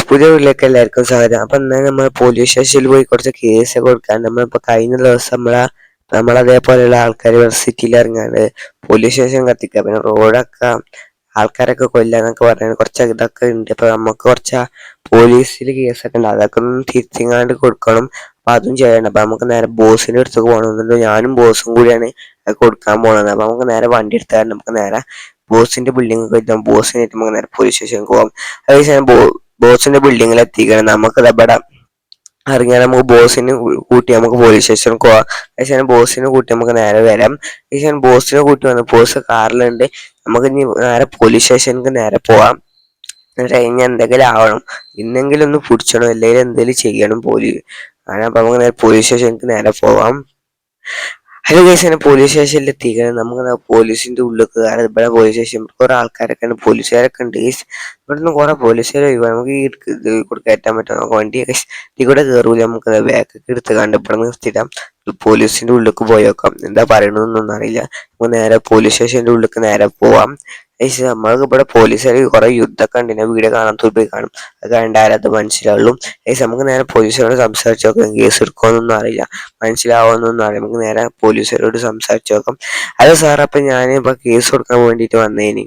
പുതിയ വീട്ടിലേക്ക് എല്ലാവർക്കും സ്വാഗതം. അപ്പൊ എന്നാൽ നമ്മൾ പോലീസ് സ്റ്റേഷനിൽ പോയി കുറച്ച് കേസ് കൊടുക്കാൻ നമ്മളിപ്പോ കഴിഞ്ഞ ദിവസം നമ്മളതേപോലെയുള്ള ആൾക്കാർ സിറ്റിയിൽ ഇറങ്ങാണ്ട് പോലീസ് സ്റ്റേഷൻ കത്തിക്കുക, പിന്നെ റോഡൊക്കെ ആൾക്കാരൊക്കെ കൊല്ലാന്നൊക്കെ പറഞ്ഞാൽ കുറച്ച് ഇതൊക്കെ ഉണ്ട്. അപ്പൊ നമുക്ക് കുറച്ച് പോലീസിൽ കേസൊക്കെ ഉണ്ട്, അതൊക്കെ ഒന്ന് തിരിച്ചിങ്ങാണ്ട് കൊടുക്കണം. അപ്പൊ അതും ചെയ്യണം. അപ്പൊ നമുക്ക് നേരെ ബോസിന്റെ അടുത്തേക്ക് പോകണമെന്നുണ്ട്. ഞാനും ബോസും കൂടിയാണ് അത് കൊടുക്കാൻ പോണത്. അപ്പൊ നമുക്ക് നേരെ വണ്ടി എടുത്താൽ നമുക്ക് നേരെ ബോസിന്റെ ബിൽഡിംഗ് ബോസിനായിട്ട് നമുക്ക് നേരെ പോലീസ് സ്റ്റേഷനിൽ പോകാം. അതേസമയം ബോസിന്റെ ബിൽഡിങ്ങിൽ എത്തിക്കണം. നമുക്ക് ഇവിടെ ഇറങ്ങിയാൽ നമുക്ക് ബോസിനെ കൂട്ടി നമുക്ക് പോലീസ് സ്റ്റേഷനിൽ പോവാം. അതേസമയം ബോസിനെ കൂട്ടി നമുക്ക് നേരെ വരാം. അതേസമയം ബോസിനെ കൂട്ടി വന്ന് ബോസ് കാറിലുണ്ട്. നമുക്ക് ഇനി നേരെ പോലീസ് സ്റ്റേഷനിലേക്ക് നേരെ പോവാം. കഴിഞ്ഞ എന്തെങ്കിലും ആവണം, ഇന്നെങ്കിലും ഒന്ന് പിടിച്ചണം, അല്ലെങ്കിൽ എന്തെങ്കിലും ചെയ്യണം പോലീസ്. അപ്പൊ നമുക്ക് നേരെ പോലീസ് സ്റ്റേഷനിലേക്ക് നേരെ പോവാം. ഹലോ ഗൈസ്, പോലീസ് സ്റ്റേഷനിൽ എത്തിക്കണം. നമുക്ക് പോലീസിന്റെ ഉള്ളിൽ കയറാം. ഇവിടെ പോലീസ് സ്റ്റേഷൻ കുറെ ആൾക്കാരൊക്കെ ഉണ്ട്, പോലീസുകാരൊക്കെ ഉണ്ട്. ഇവിടുന്ന് കുറെ പോലീസുകാർ നമുക്ക് ഈ കൂടെ കയറ്റാൻ പറ്റും. നമുക്ക് വണ്ടി കൂടെ കയറൂല, നമുക്ക് ബാക്കൊക്കെ എടുത്ത് കണ്ട് ഇവിടെ നിർത്തിയിടാം. പോലീസിന്റെ ഉള്ളിലേക്ക് പോയേക്കാം. എന്താ പറയണമെന്നൊന്നും അറിയില്ല. നമുക്ക് നേരെ പോലീസ് സ്റ്റേഷന്റെ ഉള്ളിലേക്ക് നേരെ പോവാം. നമ്മൾക്ക് ഇവിടെ പോലീസുകാർ കുറെ യുദ്ധമൊക്കെ ഉണ്ട്, വീഡിയോ കാണാൻ പോയി കാണും. അത് കണ്ടാലും അത് മനസ്സിലാവുള്ളൂ. നമുക്ക് നേരെ പോലീസുകാരോട് സംസാരിച്ച് നോക്കാം. കേസ് എടുക്കുമെന്നൊന്നും അറിയില്ല, മനസ്സിലാവുമെന്നൊന്നും അറിയില്ല. നമുക്ക് നേരെ പോലീസുകാരോട് സംസാരിച്ച് നോക്കാം. അതെ സാർ, അപ്പൊ ഞാനിപ്പോ കേസ് കൊടുക്കാൻ വേണ്ടിട്ട് വന്നേനി.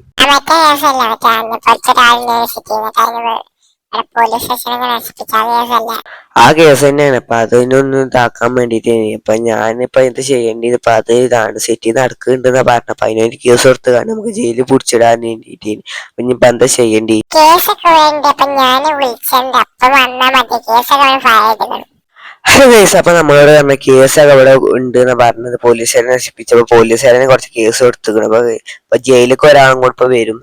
ആ കേസ് തന്നെയാണ്. അപ്പൊ അതിനൊന്ന് ഇതാക്കാൻ വേണ്ടിട്ട് അപ്പൊ ഞാനിപ്പോ ഇത് ചെയ്യേണ്ടത് ഇപ്പൊ അത് ഇതാണ് സിറ്റി നടക്കുന്നുണ്ടെന്നാ പറഞ്ഞ. അപ്പൊ അതിനൊരു കേസ് കൊടുത്ത് കാണും, നമുക്ക് ജയിലിൽ പിടിച്ചിടാൻ വേണ്ടിട്ട്. അപ്പൊ ഇനിയിപ്പൊ എന്താ ചെയ്യേണ്ടി? ഹലോ ഗൈസ്, അപ്പൊ നമ്മളോട് പറഞ്ഞ കേസൊക്കെ ഇവിടെ ഉണ്ട് എന്ന് പറഞ്ഞത് പോലീസുകാരെ നശിപ്പിച്ചപ്പോ പോലീസുകാരനെ കുറച്ച് കേസ് കൊടുത്തിക്കണം. അപ്പൊ ജയിലിലേക്ക് ഒരാളും കൂടെ ഇപ്പൊ വരും.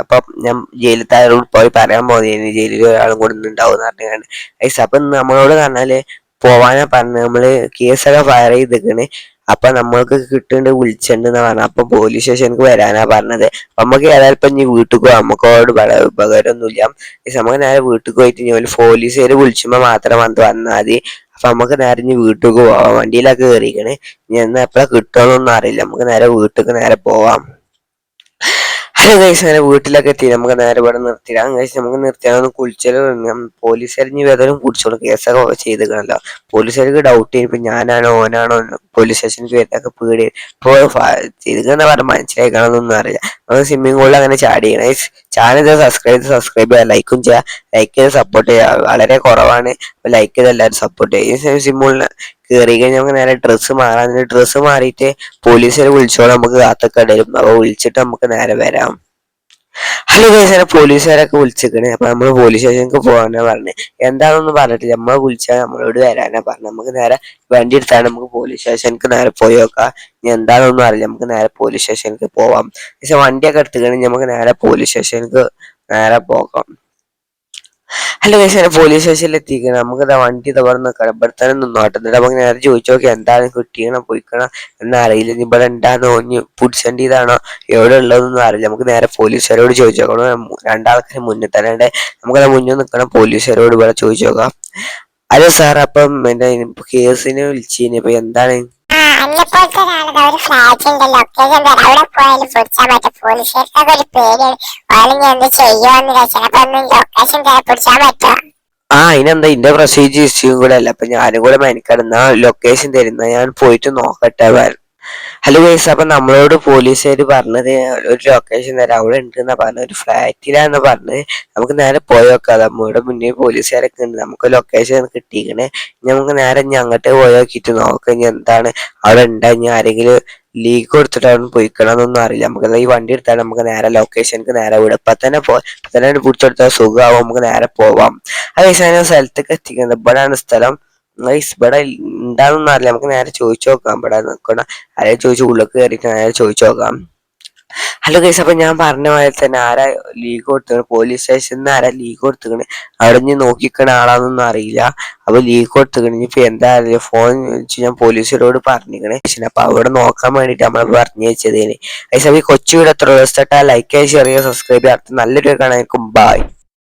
അപ്പൊ ഞാൻ ജയിലത്തെ ആരോട് പോയി പറയാൻ പോകുന്നതിന് ജയിലിൽ ഒരാളും കൂടെ ഉണ്ടാവും പറഞ്ഞാണ് ഗൈസ്. അപ്പൊ നമ്മളോട് പറഞ്ഞാല് പോവാനാ പറഞ്ഞത്. നമ്മള് കേസൊക്കെ ഫയർ ചെയ്തിക്കണ്. അപ്പൊ നമ്മൾക്ക് കിട്ടുന്നുണ്ട്, വിളിച്ചിട്ടുണ്ടെന്ന് പറഞ്ഞ. അപ്പൊ പോലീസ് സ്റ്റേഷനിലേക്ക് വരാനാ പറഞ്ഞത്. അപ്പൊ നമുക്ക് ഏതായാലും ഇപ്പൊ ഇനി വീട്ടിൽ പോവാം, നമുക്കോട് ഉപകാരമൊന്നുമില്ല. നമുക്ക് നേരെ വീട്ടിൽ പോയിട്ട് ഇനി പോലീസുകാര് വിളിച്ചുമ്പോ മാത്രം വന്നാൽ മതി. അപ്പൊ നമുക്ക് നേരെ ഇനി വീട്ടിൽ പോവാം. വണ്ടിയിലൊക്കെ കയറിക്കണ്. ഇനി എന്നാ എപ്പോഴാ കിട്ടുമെന്നൊന്നും അറിയില്ല. നമുക്ക് നേരെ വീട്ടിലേക്ക് നേരെ പോവാം. ഹലോ ഗൈസ്, അങ്ങനെ വീട്ടിലൊക്കെ എത്തി. നമുക്ക് നേരെ ഇവിടെ നിർത്തിയിടാം ഗൈസ്. നമുക്ക് നിർത്തിയാൽ കുളിച്ചാലും പോലീസുകാരിഞ്ഞ് വേദന കുടിച്ചോളൂ. കേസൊക്കെ ചെയ്തിക്കണല്ലോ. പോലീസുകാർക്ക് ഡൗട്ട് ചെയ്യും, ഇപ്പൊ ഞാനാണോ ഓനാണോ പോലീസ് സ്റ്റേഷനിൽ വരുന്നൊക്കെ പേടി. ഇപ്പൊ ചെയ്തിക്കെന്ന് പറഞ്ഞാൽ മനസ്സിലാക്കണമെന്നൊന്നും അറിയില്ല. നമുക്ക് സ്വിമ്മിംഗ് പൂളിൽ അങ്ങനെ ചാടിയാണ്. ചാനൽ സബ്സ്ക്രൈബ് ചെയ്യുക, ലൈക്കും ചെയ്യുക. ലൈക്ക് ചെയ്ത് സപ്പോർട്ട് ചെയ്യുക, വളരെ കുറവാണ്. ലൈക്ക് ചെയ്ത് എല്ലാവരും സപ്പോർട്ട് ചെയ്യുക. സ്വിമ്മിംഗ് കയറി കഴിഞ്ഞാൽ നമുക്ക് നേരെ ഡ്രസ്സ് മാറിയിട്ട് പോലീസുകാരെ വിളിച്ചോളാം. നമുക്ക് കാത്തൊക്കെ ഇടരും. അപ്പൊ വിളിച്ചിട്ട് നമുക്ക് നേരെ വരാം. ഹലോ ഗൈസ്, പോലീസുകാരൊക്കെ വിളിച്ചിരിക്കണേ. അപ്പൊ നമ്മള് പോലീസ് സ്റ്റേഷനിലേക്ക് പോകാനാ പറഞ്ഞത്. എന്താണെന്നൊന്നും പറഞ്ഞിട്ടില്ല. നമ്മളെ വിളിച്ചാൽ നമ്മളോട് വരാനാ പറഞ്ഞത്. നമുക്ക് നേരെ വണ്ടി എടുത്താണ് നമുക്ക് പോലീസ് സ്റ്റേഷനിലേക്ക് നേരെ പോയി നോക്കാം. ഇനി എന്താണെന്നൊന്നും അറിയില്ല. നമുക്ക് നേരെ പോലീസ് സ്റ്റേഷനിലേക്ക് പോവാം. പക്ഷെ വണ്ടിയൊക്കെ എടുത്തുകഴിഞ്ഞാൽ നമുക്ക് നേരെ പോലീസ് സ്റ്റേഷനിലേക്ക് നേരെ പോകാം. ഹലോ ഗൈസ്, പോലീസ് സ്റ്റേഷനിൽ എത്തിക്കണം. നമുക്ക് വണ്ടി ഇവിടെ ഇവിടെത്തന്നെ നിന്നോട്ടെ. എന്നിട്ട് നമുക്ക് നേരെ ചോദിച്ചു നോക്കി എന്താണ് കിട്ടിയണം പോയിക്കണം എന്നറിയില്ല. ഇനി ഇവിടെ ഉണ്ടാകുന്നോ, ഇനി പിടിച്ചേണ്ടിയതാണോ, എവിടെ ഉള്ളതെന്നൊന്നും അറിയില്ല. നമുക്ക് നേരെ പോലീസുകാരോട് ചോദിച്ചു നോക്കണം. രണ്ടാൾക്കാർ മുന്നിൽ തന്നെ ഉണ്ട്. നമുക്കത് മുന്നിൽ നിൽക്കണം. പോലീസുകാരോട് ഇവിടെ ചോദിച്ചു നോക്കാം. അതെ സാർ, അപ്പം എന്റെ കേസിന് വിളിച്ചിനി. ഇപ്പൊ എന്താണ്? അതിനെന്താ, ഇന്റെ പ്രൊസീജിയർ ഇഷ്യൂ കൂടെ അല്ല. അപ്പൊ ഞാനും കൂടെ മെനക്കെടുന്ന ലൊക്കേഷൻ തരുന്ന, ഞാൻ പോയിട്ട് നോക്കട്ടെ. ഹലോ ഗൈസ്, അപ്പൊ നമ്മളോട് പോലീസുകാർ പറഞ്ഞത് ഒരു ലൊക്കേഷൻ തരാം, അവിടെ ഉണ്ടെന്നാ പറഞ്ഞത്, ഒരു ഫ്ലാറ്റിലാന്ന് പറഞ്ഞത്. നമുക്ക് നേരെ പോയോക്കാം. നമ്മുടെ മുന്നേ പോലീസുകാരൊക്കെ ഉണ്ട്. നമുക്ക് ലൊക്കേഷൻ കിട്ടിക്കണേ. നമുക്ക് നേരെ ഇനി അങ്ങോട്ട് പോയോക്കിട്ട് നോക്കാം ഇനി എന്താണ് അവിടെ ഉണ്ടാ. ഇനി ആരെങ്കിലും ലീക്ക് കൊടുത്തിട്ടാണ് പോയിക്കണമെന്നൊന്നും അറിയില്ല. നമുക്ക് ഈ വണ്ടി എടുത്താൽ നമുക്ക് നേരെ ലൊക്കേഷനിക്ക് നേരെ വിടാം. ഇപ്പൊ തന്നെ പിടിച്ചെടുത്താൽ സുഖമാവും. നമുക്ക് നേരെ പോവാം. അത് സ്ഥലത്തേക്ക് എത്തിക്കുന്നത് ഇവിടെയാണ് സ്ഥലം. ഇവിടെ ഉണ്ടാകുന്ന അറിയില്ല. നമുക്ക് നേരെ ചോദിച്ചു നോക്കാം. ഇവിടെ നിൽക്കണം ആരെ ചോദിച്ചു ഉള്ളിൽ കയറിയിട്ട് നേരെ ചോദിച്ചു നോക്കാം. ഹലോ ഗൈസ്, അപ്പൊ ഞാൻ പറഞ്ഞ പോലെ തന്നെ ആരാ ലീക്ക് കൊടുത്തത്, പോലീസ് സ്റ്റേഷനിൽ നിന്ന് ആരാ ലീക്ക് കൊടുത്തത്, അവിടെ നിന്ന് നോക്കിക്കണ ആളാന്നൊന്നും അറിയില്ല. അപ്പൊ ലീക്ക് കൊടുത്തത് ഇനിയിപ്പോ എന്താ അറിയില്ല. ഫോൺ വെച്ച് ഞാൻ പോലീസുകാരോട് പറഞ്ഞിരിക്കണേ. അപ്പൊ അവിടെ നോക്കാൻ വേണ്ടിട്ട് നമ്മളെ പറഞ്ഞു വെച്ചതേന്. ഗൈസ്, ഈ കൊച്ചു വീട് എത്ര ദിവസമായിട്ടാ ലൈക്ക്, ഷെയർ ചെയ്യുക, സബ്സ്ക്രൈബ് ചെയ്യുക. നല്ലൊരു കാണാൻ. ബൈ.